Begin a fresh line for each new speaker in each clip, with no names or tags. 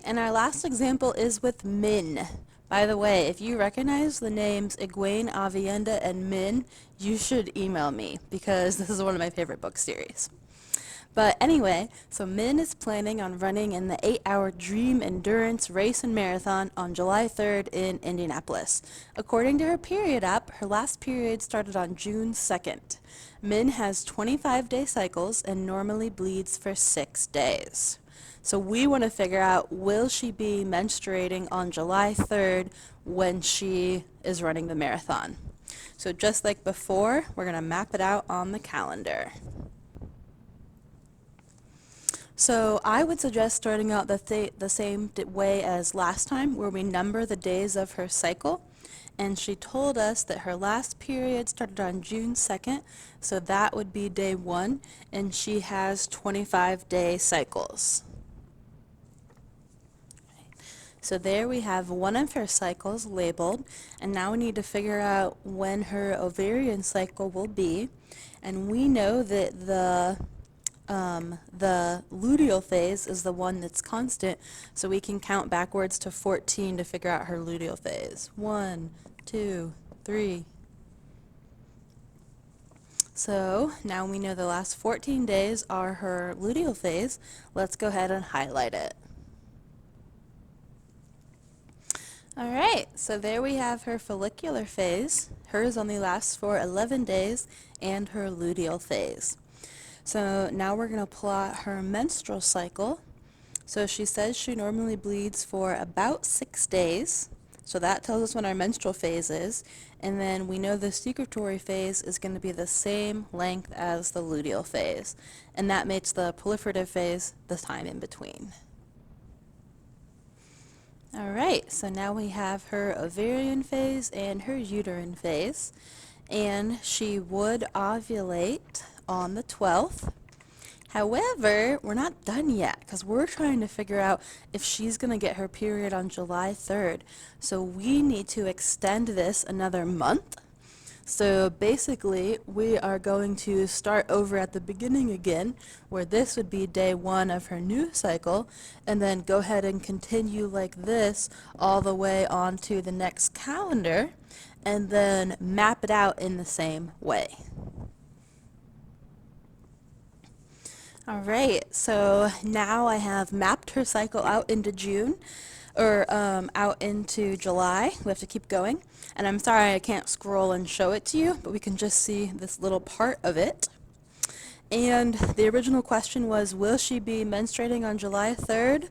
and our last example is with Min. By the way, if you recognize the names Egwene, Avienda, and Min, you should email me because this is one of my favorite book series. But anyway, so Min is planning on running in the 8-hour Dream Endurance Race and Marathon on July 3rd in Indianapolis. According to her period app, her last period started on June 2nd. Min has 25-day cycles and normally bleeds for 6 days. So we want to figure out, will she be menstruating on July 3rd when she is running the marathon? So just like before, we're going to map it out on the calendar. So I would suggest starting out the same way as last time, where we number the days of her cycle. And she told us that her last period started on June 2nd, so that would be day 1, and she has 25-day cycles. So there we have one of her cycles labeled, and now we need to figure out when her ovarian cycle will be. And we know that the luteal phase is the one that's constant, so we can count backwards to 14 to figure out her luteal phase. 1, 2, 3. So now we know the last 14 days are her luteal phase. Let's go ahead and highlight it. Alright, so there we have her follicular phase. Hers only lasts for 11 days, and her luteal phase. So now we're going to plot her menstrual cycle. So she says she normally bleeds for about 6 days. So that tells us when our menstrual phase is. And then we know the secretory phase is going to be the same length as the luteal phase. And that makes the proliferative phase the time in between. Alright, so now we have her ovarian phase and her uterine phase. And she would ovulate on the 12th. However, we're not done yet because we're trying to figure out if she's going to get her period on July 3rd. So we need to extend this another month. So basically, we are going to start over at the beginning again, where this would be day 1 of her new cycle, and then go ahead and continue like this all the way on to the next calendar, and then map it out in the same way. Alright, so now I have mapped her cycle out into June, or out into July. We have to keep going. And I'm sorry I can't scroll and show it to you, but we can just see this little part of it. And the original question was, will she be menstruating on July 3rd?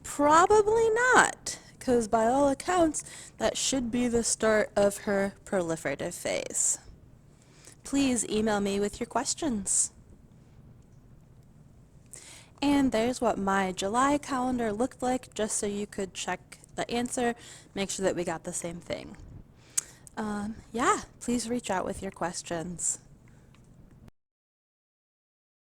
Probably not, because by all accounts, that should be the start of her proliferative phase. Please email me with your questions. And there's what my July calendar looked like, just so you could check the answer, make sure that we got the same thing. Yeah, please reach out with your questions.